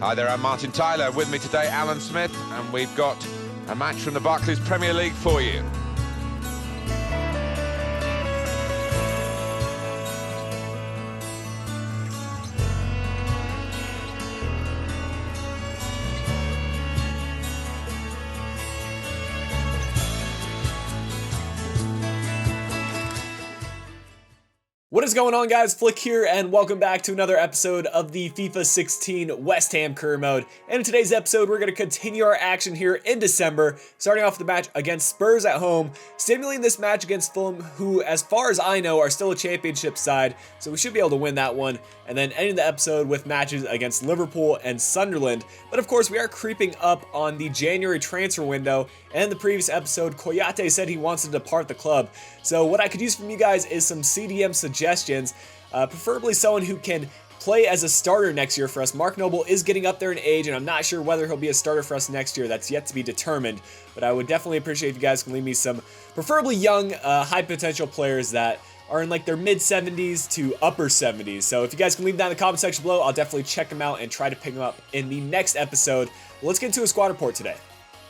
Hi there, I'm Martin Tyler. With me today, Alan Smith, and we've got a match from the Barclays Premier League for you. What is going on, guys? Flick here, and welcome back to another episode of the FIFA 16 West Ham Career Mode. And in today's episode, we're going to continue our action here in December, starting off the match against Spurs at home, stimulating this match against Fulham, who, as far as I know, are still a championship side, so we should be able to win that one, and then ending the episode with matches against Liverpool and Sunderland. But of course, we are creeping up on the January transfer window, and in the previous episode, Koyate said he wants to depart the club. So what I could use from you guys is some CDM suggestions, preferably someone who can play as a starter next year for us. Mark Noble is getting up there in age, and I'm not sure whether he'll be a starter for us next year. That's yet to be determined, but I would definitely appreciate if you guys can leave me some preferably young, high potential players that are in like their mid 70s to upper 70s. So if you guys can leave them down in the comment section below, I'll definitely check them out and try to pick them up in the next episode. Let's get into a squad report today.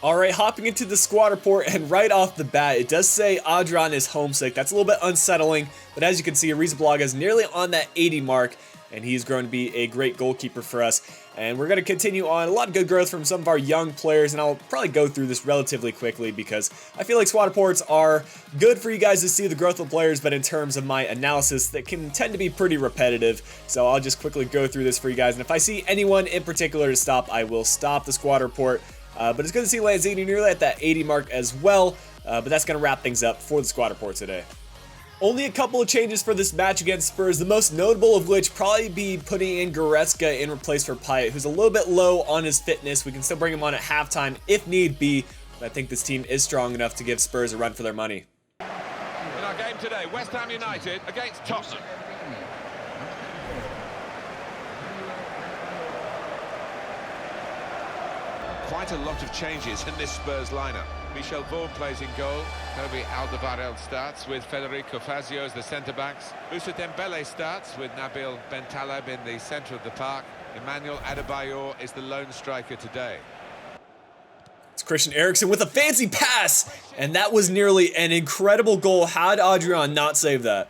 Alright, hopping into the squad report, and right off the bat, it does say Adrian is homesick. That's a little bit unsettling, but as you can see, Arrizabalaga is nearly on that 80 mark, and he's going to be a great goalkeeper for us. And we're going to continue on a lot of good growth from some of our young players, and I'll probably go through this relatively quickly because I feel like squad reports are good for you guys to see the growth of players, but in terms of my analysis, that can tend to be pretty repetitive. So I'll just quickly go through this for you guys, and if I see anyone in particular to stop, I will stop the squad report. But it's good to see Lanzini nearly at that 80 mark as well, but that's going to wrap things up for the squad report today. Only a couple of changes for this match against Spurs, the most notable of which probably be putting in Goretzka in replace for Payet, who's a little bit low on his fitness. We can still bring him on at halftime if need be, but I think this team is strong enough to give Spurs a run for their money. In our game today, West Ham United against Tottenham. Quite a lot of changes in this Spurs lineup. Michel Vaughan plays in goal. Toby Alderweireld starts with Federico Fazio as the centre-backs. Moussa Dembele starts with Nabil Bentaleb in the centre of the park. Emmanuel Adebayor is the lone striker today. It's Christian Eriksen with a fancy pass, and that was nearly an incredible goal. How did Adrian not save that?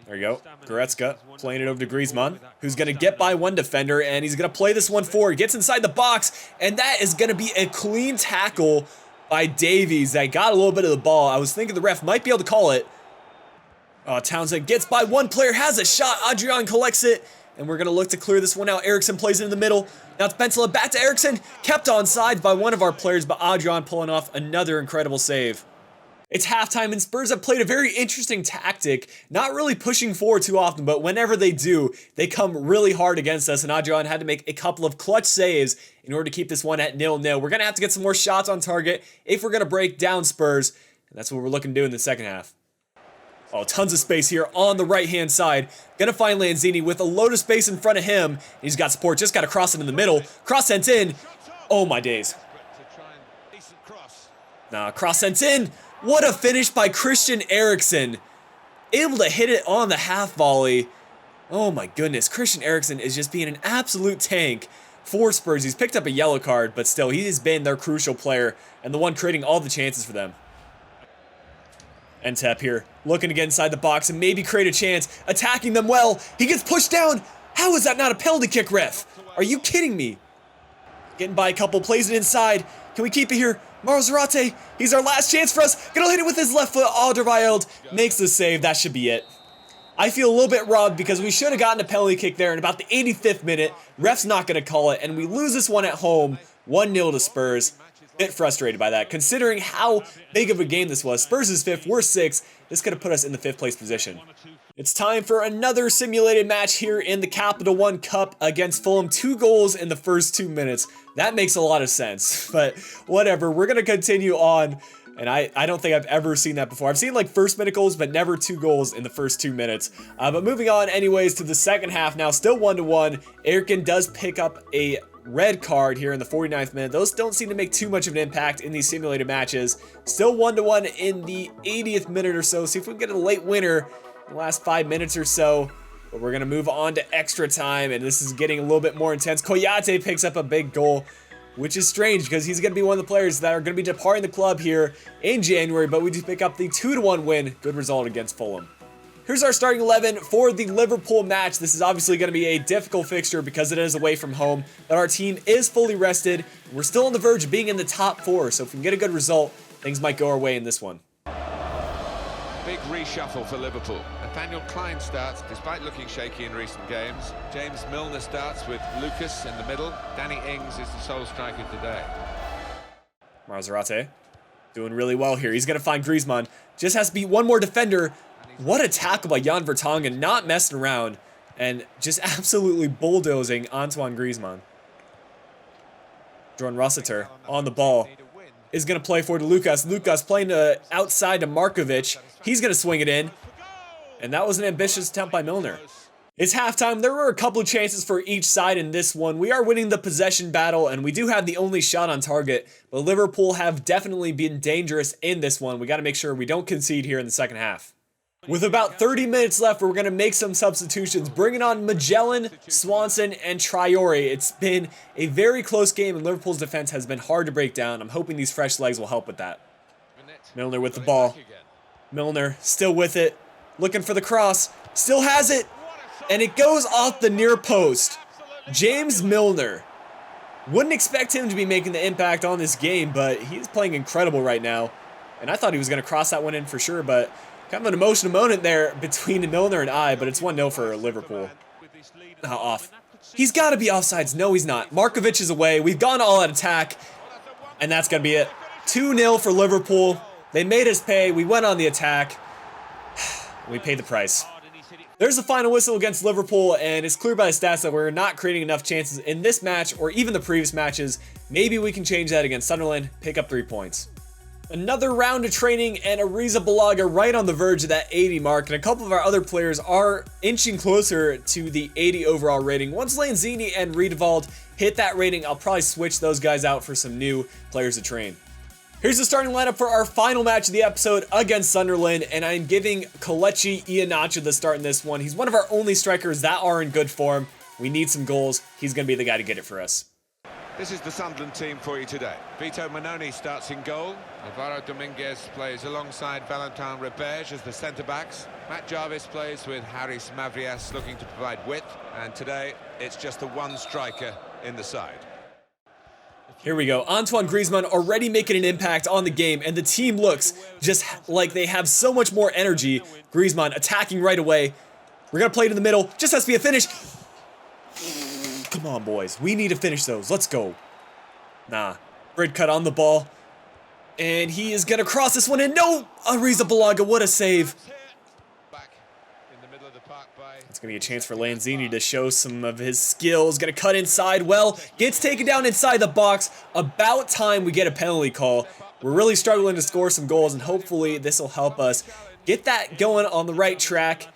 There you go. Goretzka playing it over to Griezmann, who's going to get by one defender, and he's going to play this one forward. Gets inside the box, and that is going to be a clean tackle by Davies that got a little bit of the ball. I was thinking the ref might be able to call it. Townsend gets by one player, has a shot. Adrian collects it, and we're going to look to clear this one out. Eriksen plays it in the middle. Now it's Bentaleb back to Eriksen. Kept onside by one of our players, but Adrian pulling off another incredible save. It's halftime, and Spurs have played a very interesting tactic, not really pushing forward too often, but whenever they do, they come really hard against us, and Adrian had to make a couple of clutch saves in order to keep this one at 0-0. We're going to have to get some more shots on target if we're going to break down Spurs, and that's what we're looking to do in the second half. Oh, tons of space here on the right-hand side. Gonna find Lanzini with a load of space in front of him. He's got support, just got to cross it in the middle. Cross sent in. Oh, my days. Nah, cross sent in. What a finish by Christian Eriksen. Able to hit it on the half volley. Oh my goodness, Christian Eriksen is just being an absolute tank for Spurs. He's picked up a yellow card, but still, he has been their crucial player and the one creating all the chances for them. Ntep here, looking to get inside the box and maybe create a chance. Attacking them well. He gets pushed down. How is that not a penalty kick, ref? Are you kidding me? Getting by a couple, plays it inside. Can we keep it here? Mauro Zarate, he's our last chance for us. Gonna hit it with his left foot. Alderweireld makes the save. That should be it. I feel a little bit robbed because we should have gotten a penalty kick there in about the 85th minute. Ref's not gonna call it, and we lose this one at home, 1-0 to Spurs. Bit frustrated by that, considering how big of a game this was. Spurs is 5th, we're 6th. This could have put us in the 5th place position. It's time for another simulated match here in the Capital One Cup against Fulham. 2 goals in the first 2 minutes. That makes a lot of sense, but whatever. We're going to continue on, and I don't think I've ever seen that before. I've seen like first minute goals, but never 2 goals in the first 2 minutes. But moving on anyways to the second half now, still 1-1. Eriksen does pick up a red card here in the 49th minute. Those don't seem to make too much of an impact in these simulated matches. Still 1-1 in the 80th minute or so. See if we can get a late winner in the last 5 minutes or so. But we're going to move on to extra time, and this is getting a little bit more intense. Koyate picks up a big goal, which is strange because he's going to be one of the players that are going to be departing the club here in January, but we do pick up the 2-1 win. Good result against Fulham. Here's our starting 11 for the Liverpool match. This is obviously going to be a difficult fixture because it is away from home, but our team is fully rested. We're still on the verge of being in the top 4, so if we can get a good result, things might go our way in this one. Big reshuffle for Liverpool. Nathaniel Klein starts, despite looking shaky in recent games. James Milner starts with Lucas in the middle. Danny Ings is the sole striker today. Marzarate doing really well here. He's going to find Griezmann. Just has to beat one more defender. What a tackle by Jan Vertonghen, not messing around and just absolutely bulldozing Antoine Griezmann. Jordan Rossiter on the ball is going to play for Lucas. Lucas playing outside to Markovic. He's going to swing it in. And that was an ambitious attempt by Milner. It's halftime. There were a couple of chances for each side in this one. We are winning the possession battle, and we do have the only shot on target. But Liverpool have definitely been dangerous in this one. We got to make sure we don't concede here in the second half. With about 30 minutes left, we're going to make some substitutions, bringing on Magellan, Swanson, and Traore. It's been a very close game, and Liverpool's defense has been hard to break down. I'm hoping these fresh legs will help with that. Milner with the ball. Milner still with it. Looking for the cross. Still has it. And it goes off the near post. James Milner. Wouldn't expect him to be making the impact on this game, but he's playing incredible right now. And I thought he was going to cross that one in for sure, but kind of an emotional moment there between Milner and I, but it's 1-0 for Liverpool. Off. He's got to be offsides. No, he's not. Markovic is away. We've gone all out attack, and that's going to be it. 2-0 for Liverpool. They made us pay. We went on the attack. We paid the price. There's the final whistle against Liverpool, and it's clear by the stats that we're not creating enough chances in this match or even the previous matches. Maybe we can change that against Sunderland, pick up 3 points. Another round of training, and Ariza Balaga right on the verge of that 80 mark, and a couple of our other players are inching closer to the 80 overall rating. Once Lanzini and Riedewald hit that rating, I'll probably switch those guys out for some new players to train. Here's the starting lineup for our final match of the episode against Sunderland, and I'm giving Kelechi Iheanacho the start in this one. He's one of our only strikers that are in good form. We need some goals. He's going to be the guy to get it for us. This is the Sunderland team for you today. Vito Manoni starts in goal. Alvaro Dominguez plays alongside Valentin Reberge as the centre-backs. Matt Jarvis plays with Haris Mavrias looking to provide width. And today, it's just the one striker in the side. Here we go. Antoine Griezmann already making an impact on the game, and the team looks just like they have so much more energy. Griezmann attacking right away. We're going to play it in the middle. Just has to be a finish. Come on, boys. We need to finish those. Let's go. Nah. Brid cut on the ball. And he is going to cross this one in. No! Ariza Balaga, what a save. It's going to be a chance for Lanzini to show some of his skills. Going to cut inside. Well, gets taken down inside the box. About time we get a penalty call. We're really struggling to score some goals, and hopefully this will help us get that going on the right track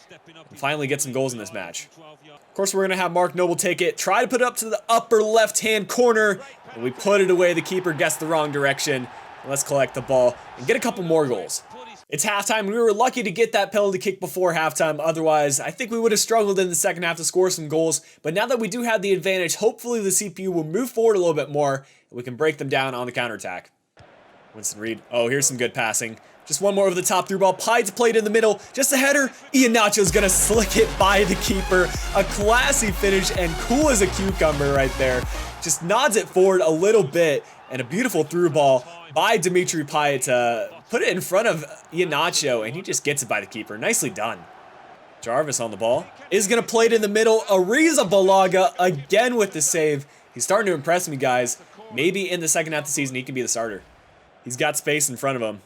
and finally get some goals in this match. Of course, we're going to have Mark Noble take it. Try to put it up to the upper left-hand corner. And we put it away. The keeper gets the wrong direction. Let's collect the ball and get a couple more goals. It's halftime. We were lucky to get that penalty kick before halftime. Otherwise, I think we would have struggled in the second half to score some goals. But now that we do have the advantage, hopefully the CPU will move forward a little bit more, and we can break them down on the counterattack. Winston Reid. Oh, here's some good passing. Just one more over the top through ball. Pide's played in the middle. Just a header. Iheanacho's going to slick it by the keeper. A classy finish and cool as a cucumber right there. Just nods it forward a little bit. And a beautiful through ball by Dimitri Payet to put it in front of Iheanacho. And he just gets it by the keeper. Nicely done. Jarvis on the ball. Is going to play it in the middle. Ariza Balaga again with the save. He's starting to impress me, guys. Maybe in the second half of the season he can be the starter. He's got space in front of him.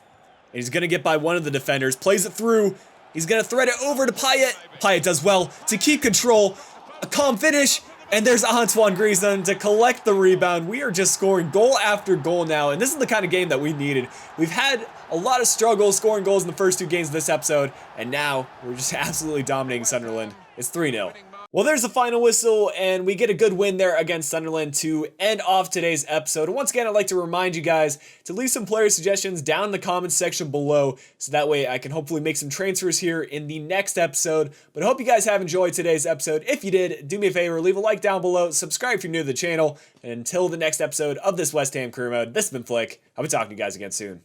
And he's going to get by one of the defenders. Plays it through. He's going to thread it over to Payet. Payet does well to keep control. A calm finish. And there's Antoine Griezmann to collect the rebound. We are just scoring goal after goal now. And this is the kind of game that we needed. We've had a lot of struggles scoring goals in the first two games of this episode. And now we're just absolutely dominating Sunderland. It's 3-0. Well, there's the final whistle, and we get a good win there against Sunderland to end off today's episode. And once again, I'd like to remind you guys to leave some player suggestions down in the comments section below, so that way I can hopefully make some transfers here in the next episode. But I hope you guys have enjoyed today's episode. If you did, do me a favor, leave a like down below, subscribe if you're new to the channel, and until the next episode of this West Ham Career Mode, this has been Flick. I'll be talking to you guys again soon.